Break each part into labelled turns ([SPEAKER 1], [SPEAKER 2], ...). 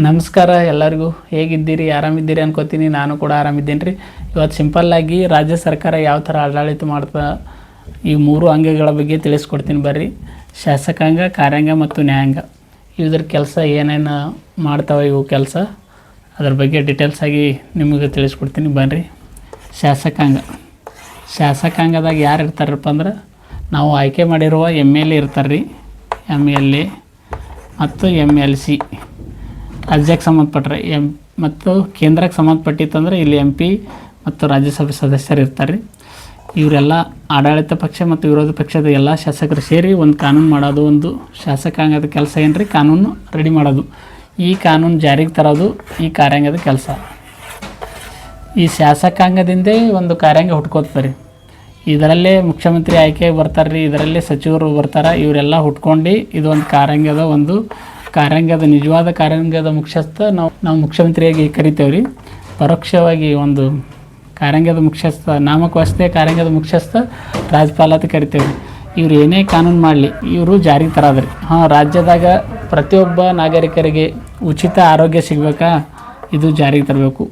[SPEAKER 1] ನಮಸ್ಕಾರ ಎಲ್ಲರಿಗೂ. ಹೇಗಿದ್ದೀರಿ? ಆರಾಮಿದ್ದೀರಿ ಅನ್ಕೋತೀನಿ. ನಾನು ಕೂಡ ಆರಾಮಿದ್ದೇನೆ ರೀ. ಇವತ್ತು ಸಿಂಪಲ್ಲಾಗಿ ರಾಜ್ಯ ಸರ್ಕಾರ ಯಾವ ಥರ ಆಡಳಿತ ಮಾಡ್ತಾ ಈ 3 ಅಂಗಗಳ ಬಗ್ಗೆ ತಿಳಿಸ್ಕೊಡ್ತೀನಿ ಬರ್ರಿ. ಶಾಸಕಾಂಗ, ಕಾರ್ಯಾಂಗ ಮತ್ತು ನ್ಯಾಯಾಂಗ ಇದ್ರ ಕೆಲಸ ಏನೇನು ಮಾಡ್ತಾವೆ ಇವು ಕೆಲಸ ಅದ್ರ ಬಗ್ಗೆ ಡೀಟೇಲ್ಸಾಗಿ ನಿಮಗೆ ತಿಳಿಸ್ಕೊಡ್ತೀನಿ ಬನ್ರಿ. ಶಾಸಕಾಂಗದಾಗ ಯಾರು ಇರ್ತಾರಪ್ಪ ಅಂದ್ರೆ ನಾವು ಆಯ್ಕೆ ಮಾಡಿರುವ MLA ಇರ್ತಾರೆ ರೀ. MLA ಮತ್ತು MLC ರಾಜ್ಯಕ್ಕೆ ಸಂಬಂಧಪಟ್ಟರೆ ಮತ್ತು ಕೇಂದ್ರಕ್ಕೆ ಸಂಬಂಧಪಟ್ಟಿತ್ತಂದ್ರೆ ಇಲ್ಲಿ MP ಮತ್ತು ರಾಜ್ಯಸಭೆ ಸದಸ್ಯರು ಇರ್ತಾರೆ ರೀ. ಇವರೆಲ್ಲ ಆಡಳಿತ ಪಕ್ಷ ಮತ್ತು ವಿರೋಧ ಪಕ್ಷದ ಎಲ್ಲ ಶಾಸಕರು ಸೇರಿ ಒಂದು ಕಾನೂನು ಮಾಡೋದು. ಒಂದು ಶಾಸಕಾಂಗದ ಕೆಲಸ ಏನು ರೀ? ಕಾನೂನು ರೆಡಿ ಮಾಡೋದು. ಈ ಕಾನೂನು ಜಾರಿಗೆ ತರೋದು ಈ ಕಾರ್ಯಾಂಗದ ಕೆಲಸ. ಈ ಶಾಸಕಾಂಗದಿಂದೇ ಒಂದು ಕಾರ್ಯಾಂಗ ಹುಟ್ಕೋತಾರೆ. ಇದರಲ್ಲೇ ಮುಖ್ಯಮಂತ್ರಿ ಆಯ್ಕೆ ಬರ್ತಾರೆ ರೀ, ಇದರಲ್ಲೇ ಸಚಿವರು ಬರ್ತಾರೆ. ಇವರೆಲ್ಲ ಹುಟ್ಕೊಂಡು ಇದೊಂದು ಕಾರ್ಯಾಂಗದ ನಿಜವಾದ ಕಾರ್ಯಾಂಗದ ಮುಖ್ಯಸ್ಥ ನಾವು ಮುಖ್ಯಮಂತ್ರಿಯಾಗಿ ಕರಿತೇವೆ ರೀ. ಪರೋಕ್ಷವಾಗಿ ಒಂದು ಕಾರ್ಯಾಂಗದ ಮುಖ್ಯಸ್ಥ, ನಾಮಕವಾಸ್ತೆ ಕಾರ್ಯಾಂಗದ ಮುಖ್ಯಸ್ಥ ರಾಜ್ಯಪಾಲ ಅಂತ ಕರಿತೇವೆ. ಇವ್ರು ಏನೇ ಕಾನೂನು ಮಾಡಲಿ ಇವರು ಜಾರಿಗೆ ತರೋದ್ರಿ. ರಾಜ್ಯದಾಗ ಪ್ರತಿಯೊಬ್ಬ ನಾಗರಿಕರಿಗೆ ಉಚಿತ ಆರೋಗ್ಯ ಸಿಗಬೇಕಾ, ಇದು ಜಾರಿಗೆ ತರಬೇಕು.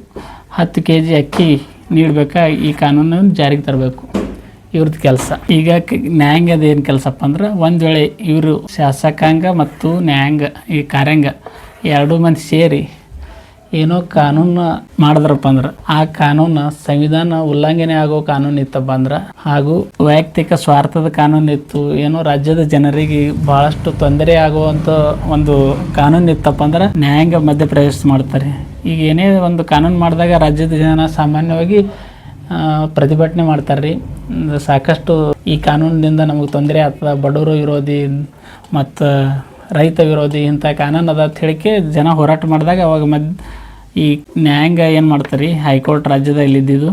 [SPEAKER 1] 10 kg ಅಕ್ಕಿ ನೀಡಬೇಕಾ, ಈ ಕಾನೂನನ್ನು ಜಾರಿಗೆ ತರಬೇಕು. ಇವ್ರದ್ದು ಕೆಲಸ. ಈಗ ನ್ಯಾಯಾಂಗದ ಏನು ಕೆಲಸಪ್ಪ ಅಂದ್ರೆ, ಒಂದು ವೇಳೆ ಇವರು ಶಾಸಕಾಂಗ ಮತ್ತು ನ್ಯಾಯಾಂಗ ಈ ಕಾರ್ಯಾಂಗ 2 ಮಂದಿ ಸೇರಿ ಏನೋ ಕಾನೂನು ಮಾಡಿದ್ರಪ್ಪ ಅಂದ್ರೆ ಆ ಕಾನೂನು ಸಂವಿಧಾನ ಉಲ್ಲಂಘನೆ ಆಗೋ ಕಾನೂನು ಇತ್ತಪ್ಪ ಅಂದ್ರೆ, ಹಾಗೂ ವೈಯಕ್ತಿಕ ಸ್ವಾರ್ಥದ ಕಾನೂನು ಇತ್ತು, ಏನೋ ರಾಜ್ಯದ ಜನರಿಗೆ ಭಾಳಷ್ಟು ತೊಂದರೆ ಆಗುವಂಥ ಒಂದು ಕಾನೂನು ಇತ್ತಪ್ಪ ಅಂದ್ರೆ ನ್ಯಾಯಾಂಗ ಮಧ್ಯಪ್ರವೇಶ ಮಾಡ್ತಾರೆ. ಈಗ ಏನೇ ಒಂದು ಕಾನೂನು ಮಾಡಿದಾಗ ರಾಜ್ಯದ ಜನ ಸಾಮಾನ್ಯವಾಗಿ ಪ್ರತಿಭಟನೆ ಮಾಡ್ತಾರೆ ರೀ. ಸಾಕಷ್ಟು ಈ ಕಾನೂನಿನಿಂದ ನಮಗೆ ತೊಂದರೆ ಆಗ್ತದೆ, ಬಡವರು ವಿರೋಧಿ ಮತ್ತು ರೈತ ವಿರೋಧಿ ಇಂಥ ಕಾನೂನು ಅದ ಅಂತ ಹೇಳಿಕೆ ಜನ ಹೋರಾಟ ಮಾಡಿದಾಗ ಅವಾಗ ಈ ನ್ಯಾಯಾಂಗ ಏನು ಮಾಡ್ತಾರೆ, ಹೈಕೋರ್ಟ್ ರಾಜ್ಯದಲ್ಲಿ ಇದ್ದಿದ್ದು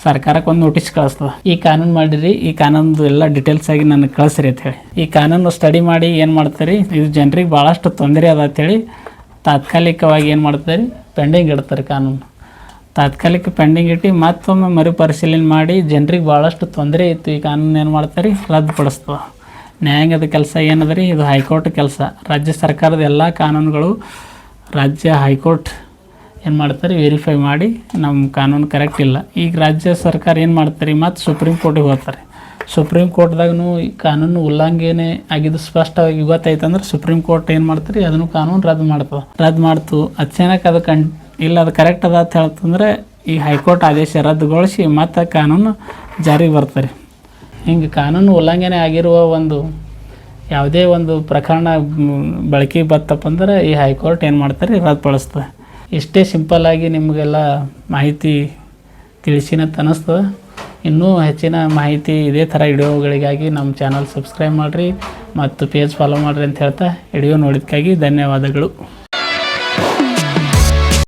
[SPEAKER 1] ಸರ್ಕಾರಕ್ಕೆ ಒಂದು ನೋಟಿಸ್ ಕಳಿಸ್ತದೆ. ಈ ಕಾನೂನು ಮಾಡಿರಿ, ಈ ಕಾನೂನು ಎಲ್ಲ ಡೀಟೇಲ್ಸ್ ಆಗಿ ನನಗೆ ಕಳಿಸ್ರಿ ಅಂತ ಹೇಳಿ. ಈ ಕಾನೂನು ಸ್ಟಡಿ ಮಾಡಿ ಏನು ಮಾಡ್ತಾರೆ, ಇದು ಜನರಿಗೆ ಭಾಳಷ್ಟು ತೊಂದರೆ ಅದ ಅಂತೇಳಿ ತಾತ್ಕಾಲಿಕವಾಗಿ ಏನು ಮಾಡ್ತಾರೆ, ಪೆಂಡಿಂಗ್ ಇಡ್ತಾರೆ. ಕಾನೂನು ತಾತ್ಕಾಲಿಕ ಪೆಂಡಿಂಗ್ ಇಟ್ಟು ಮತ್ತೊಮ್ಮೆ ಮರುಪರಿಶೀಲನೆ ಮಾಡಿ ಜನರಿಗೆ ಭಾಳಷ್ಟು ತೊಂದರೆ ಇತ್ತು, ಈ ಕಾನೂನು ಏನು ಮಾಡ್ತಾರೆ, ರದ್ದುಪಡಿಸ್ತದೆ. ನ್ಯಾಯಾಂಗದ ಕೆಲಸ ಏನದ ರೀ, ಇದು ಹೈಕೋರ್ಟ್ ಕೆಲಸ. ರಾಜ್ಯ ಸರ್ಕಾರದ ಎಲ್ಲ ಕಾನೂನುಗಳು ರಾಜ್ಯ ಹೈಕೋರ್ಟ್ ಏನು ಮಾಡ್ತಾರೆ, ವೆರಿಫೈ ಮಾಡಿ ನಮ್ಮ ಕಾನೂನು ಕರೆಕ್ಟ್ ಇಲ್ಲ. ಈಗ ರಾಜ್ಯ ಸರ್ಕಾರ ಏನು ಮಾಡ್ತಾರೆ, ಮತ್ತು ಸುಪ್ರೀಂ ಕೋರ್ಟಿಗೆ ಹೋಗ್ತಾರೆ. ಸುಪ್ರೀಂ ಕೋರ್ಟ್ದಾಗೂ ಈ ಕಾನೂನು ಉಲ್ಲಂಘನೆ ಆಗಿದ್ದು ಸ್ಪಷ್ಟವಾಗಿ ಗೊತ್ತಾಯ್ತಂದ್ರೆ ಸುಪ್ರೀಂ ಕೋರ್ಟ್ ಏನು ಮಾಡ್ತಾರೆ, ಅದನ್ನು ಕಾನೂನು ರದ್ದು ಮಾಡ್ತು. ಅಚಾನಕ್ ಅದು ಇಲ್ಲ ಅದು ಕರೆಕ್ಟ್ ಅದ ಅಂತ ಹೇಳ್ತಂದ್ರೆ ಈ ಹೈಕೋರ್ಟ್ ಆದೇಶ ರದ್ದುಗೊಳಿಸಿ ಮತ್ತು ಕಾನೂನು ಜಾರಿಗೆ ಬರ್ತಾರೆ. ಹಿಂಗೆ ಕಾನೂನು ಉಲ್ಲಂಘನೆ ಆಗಿರುವ ಯಾವುದೇ ಒಂದು ಪ್ರಕರಣ ಬಳಕೆ ಬತ್ತಪ್ಪ ಅಂದ್ರೆ ಈ ಹೈಕೋರ್ಟ್ ಏನು ಮಾಡ್ತಾರೆ, ರದ್ದುಪಡಿಸ್ತದೆ. ಇಷ್ಟೇ ಸಿಂಪಲ್ಲಾಗಿ ನಿಮಗೆಲ್ಲ ಮಾಹಿತಿ ತಿಳಿಸಿನಂತ ಅನ್ನಿಸ್ತದೆ. ಇನ್ನೂ ಹೆಚ್ಚಿನ ಮಾಹಿತಿ ಇದೇ ಥರ ವಿಡಿಯೋಗಳಿಗಾಗಿ ನಮ್ಮ ಚಾನಲ್ ಸಬ್ಸ್ಕ್ರೈಬ್ ಮಾಡಿರಿ ಮತ್ತು ಪೇಜ್ ಫಾಲೋ ಮಾಡಿರಿ ಅಂತ ಹೇಳ್ತಾ ವಿಡಿಯೋ ನೋಡಿದ್ದಕ್ಕಾಗಿ ಧನ್ಯವಾದಗಳು.